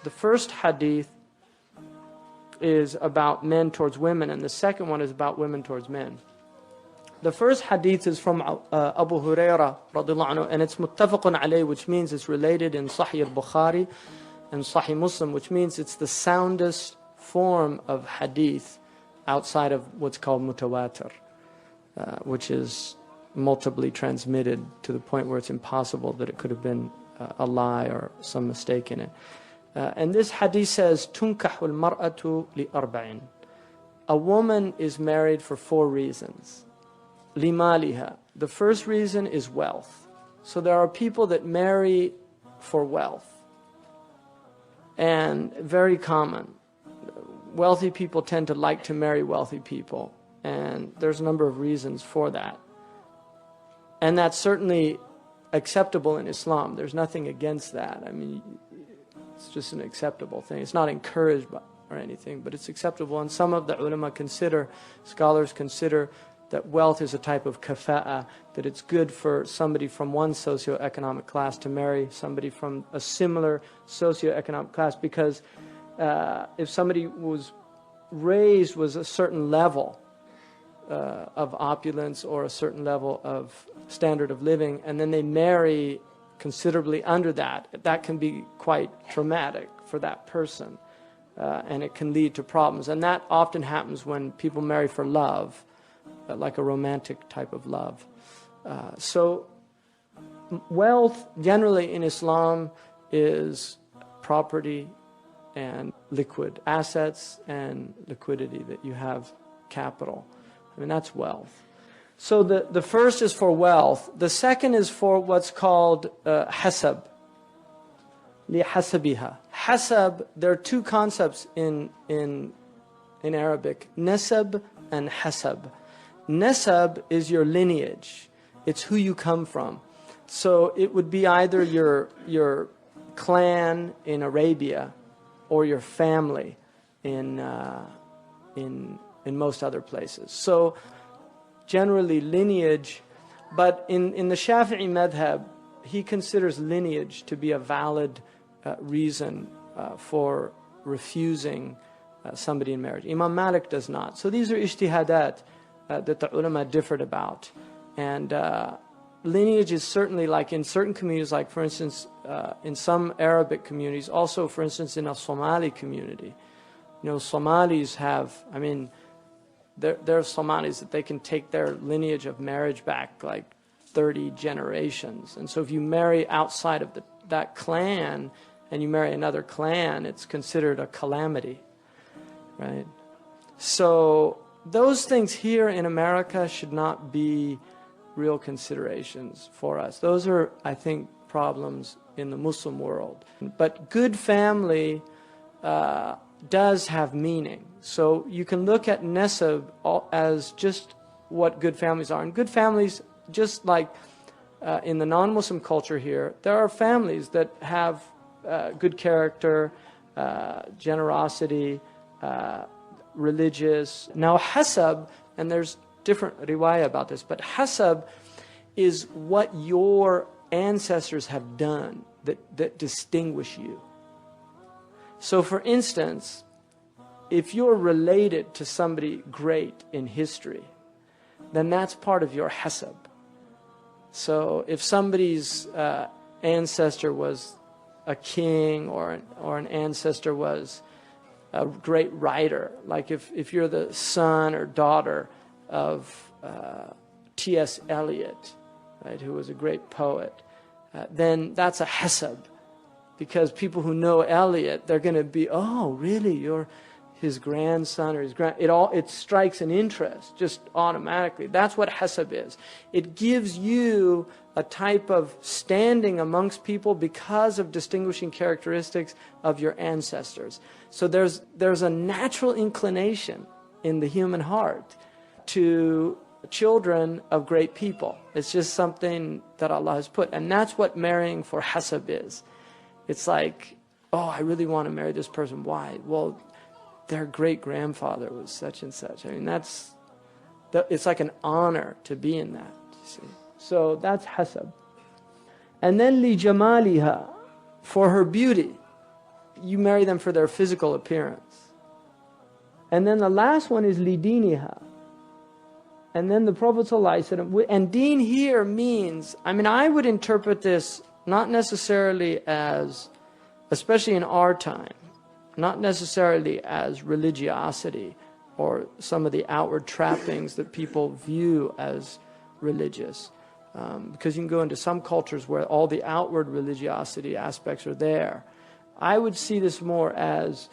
The first hadith is about men towards women, and the second one is about women towards men. The first hadith is from Abu Hurairah radiallahu anhu, and it's muttafaqun alayh, which means it's related in Sahih al-Bukhari and Sahih Muslim, which means it's the soundest form of hadith outside of what's called mutawatir, which is multiply transmitted to the point where it's impossible that it could have been a lie or some mistake in it. And this hadith says, تُنْكَحُ الْمَرْأَةُ لِأَرْبَعٍ. A woman is married for 4 reasons. لِمَالِهَا. The first reason is wealth. So there are people that marry for wealth. And very common. Wealthy people tend to like to marry wealthy people. And there's a number of reasons for that. And that's certainly acceptable in Islam. There's nothing against that. I mean, it's just an acceptable thing. It's not encouraged by, or anything, but it's acceptable. And some of the ulama consider, scholars consider, that wealth is a type of kafa'ah, that it's good for somebody from one socioeconomic class to marry somebody from a similar socioeconomic class, because if somebody was raised was a certain level of opulence or a certain level of standard of living, and then they marry considerably under that, that can be quite traumatic for that person, and it can lead to problems. And that often happens when people marry for love, like a romantic type of love. So wealth generally in Islam is property and liquid assets and liquidity, that you have capital. I mean, that's wealth. So the first is for wealth. The second is for what's called hasab. لِحَسَبِهَا. Hasab, there are 2 concepts in Arabic, nasab and hasab. Nasab is your lineage. It's who you come from. So it would be either your clan in Arabia or your family in most other places. So generally lineage, but in the Shafi'i madhab, he considers lineage to be a valid reason for refusing somebody in marriage. Imam Malik does not. So these are ijtihadat that the ulama differed about. And lineage is certainly, like in certain communities, like for instance in some Arabic communities, also for instance in a Somali community. You know, Somalis have, I mean, there are Somalis that they can take their lineage of marriage back like 30 generations. And so if you marry outside of that clan and you marry another clan, it's considered a calamity, right? So those things here in America should not be real considerations for us. Those are, I think, problems in the Muslim world. But good family does have meaning. So you can look at nasab as just what good families are. And good families, just like in the non-Muslim culture here, there are families that have good character, generosity, religious. Now hasab, and there's different riwayah about this, but hasab is what your ancestors have done that distinguish you. So for instance, if you're related to somebody great in history, then that's part of your hasab. So if somebody's ancestor was a king, or an ancestor was a great writer, like if you're the son or daughter of T.S. Eliot, right, who was a great poet, then that's a hasab. Because people who know Eliot, they're going to be, oh, really, you're his grandson or his it strikes an interest just automatically. That's what hasab is. It gives you a type of standing amongst people because of distinguishing characteristics of your ancestors. So there's a natural inclination in the human heart to children of great people. It's just something that Allah has put. And that's what marrying for hasab is. It's like, oh, I really want to marry this person. Why? Well, their great-grandfather was such and such. I mean, it's like an honor to be in that. See? So that's hasab. And then li jamaliha, for her beauty. You marry them for their physical appearance. And then the last one is li diniha. And then the Prophet ﷺ, and deen here means, I would interpret this not necessarily as, especially in our time, not necessarily as religiosity or some of the outward trappings that people view as religious. Because you can go into some cultures where all the outward religiosity aspects are there. I would see this more as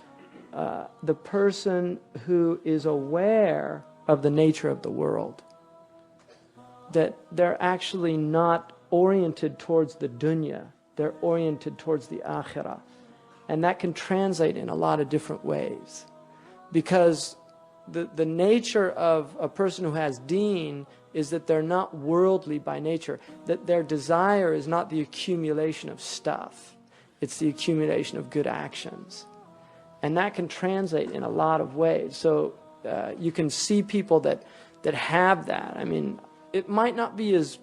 the person who is aware of the nature of the world. That they're actually not oriented towards the dunya, they're oriented towards the akhirah. And that can translate in a lot of different ways. Because the nature of a person who has deen is that they're not worldly by nature, that their desire is not the accumulation of stuff, it's the accumulation of good actions. And that can translate in a lot of ways. So you can see people that have that. It might not be as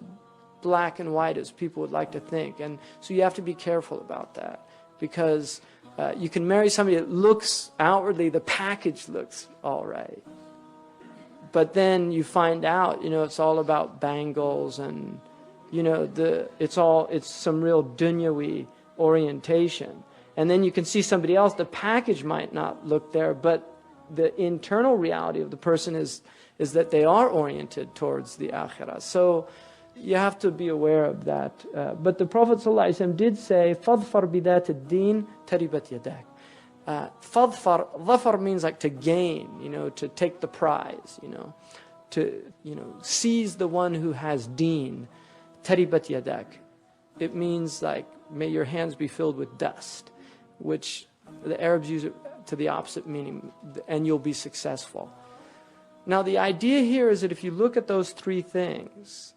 black and white as people would like to think. And so you have to be careful about that. Because you can marry somebody that looks outwardly, the package looks all right. But then you find out, it's all about bangles and, it's some real dunyawi orientation. And then you can see somebody else, the package might not look there, but the internal reality of the person is that they are oriented towards the akhirah. So you have to be aware of that. But the Prophet ﷺ did say, فَضْفَرْ بِذَاتِ الدِّينِ تَرِبَتْ يَدَاكَ. Dhafar means like to gain, to take the prize, to seize the one who has deen. Taribat yadak. It means like, may your hands be filled with dust, which the Arabs use it to the opposite meaning, and you'll be successful. Now the idea here is that if you look at those three things,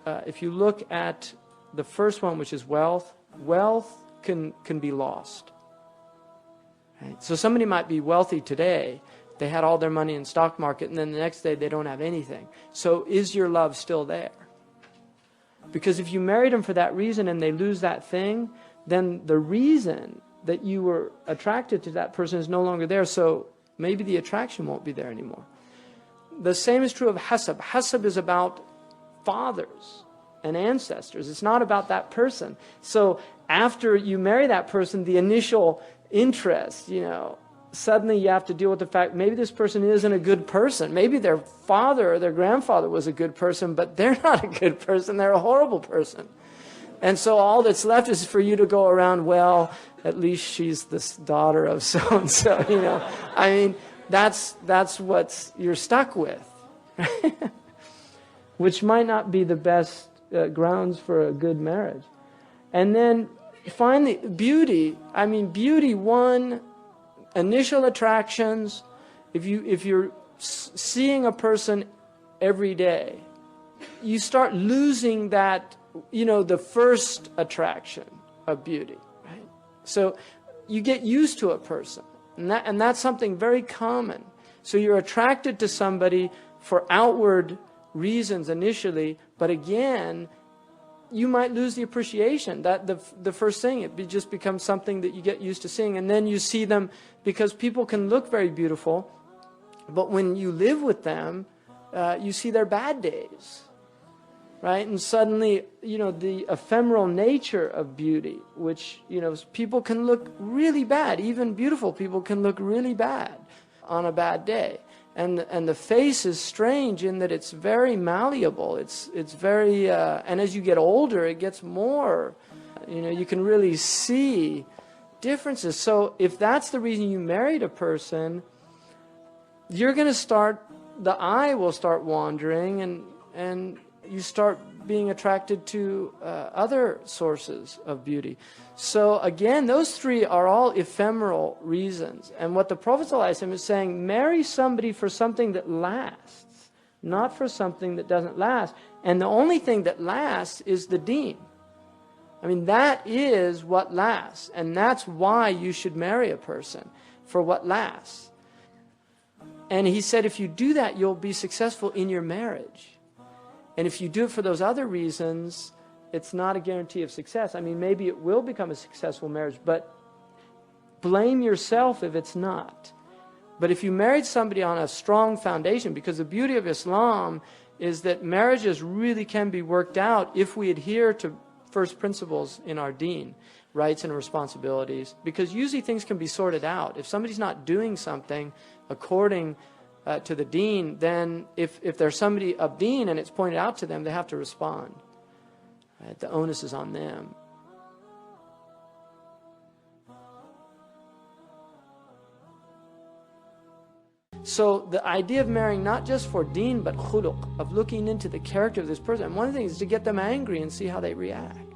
if you look at the first one, which is wealth can be lost. Right? So somebody might be wealthy today, they had all their money in the stock market, and then the next day they don't have anything. So is your love still there? Because if you married them for that reason and they lose that thing, then the reason that you were attracted to that person is no longer there, so maybe the attraction won't be there anymore. The same is true of hasab. Hasab is about fathers and ancestors. It's not about that person. So after you marry that person, the initial interest, suddenly you have to deal with the fact maybe this person isn't a good person. Maybe their father or their grandfather was a good person, but they're not a good person. They're a horrible person. And so all that's left is for you to go around, well, at least she's this daughter of so-and-so, that's what you're stuck with. Which might not be the best grounds for a good marriage. And then finally, beauty. Beauty, initial attractions. If you're seeing a person every day, you start losing that, the first attraction of beauty, right? So you get used to a person, and that's something very common. So you're attracted to somebody for outward reasons initially, but again, you might lose the appreciation. That the first thing, it just becomes something that you get used to seeing, and then you see them, because people can look very beautiful, but when you live with them, you see their bad days, right? And suddenly, the ephemeral nature of beauty, which, people can look really bad, even beautiful people can look really bad on a bad day. And the face is strange in that it's very malleable. It's very, and as you get older, it gets more, you can really see differences. So if that's the reason you married a person, you're going to the eye will start wandering, and you start being attracted to other sources of beauty. So again, those three are all ephemeral reasons. And what the Prophet ﷺ is saying, marry somebody for something that lasts, not for something that doesn't last. And the only thing that lasts is the deen. That is what lasts. And that's why you should marry a person, for what lasts. And he said, if you do that, you'll be successful in your marriage. And if you do it for those other reasons, it's not a guarantee of success. I mean, maybe it will become a successful marriage, but blame yourself if it's not. But if you married somebody on a strong foundation, because the beauty of Islam is that marriages really can be worked out if we adhere to first principles in our deen, rights and responsibilities, because usually things can be sorted out. If somebody's not doing something according to the deen, then if there's somebody of deen and it's pointed out to them, they have to respond. Right? The onus is on them. So the idea of marrying not just for deen but khuluq, of looking into the character of this person. And one of the things is to get them angry and see how they react.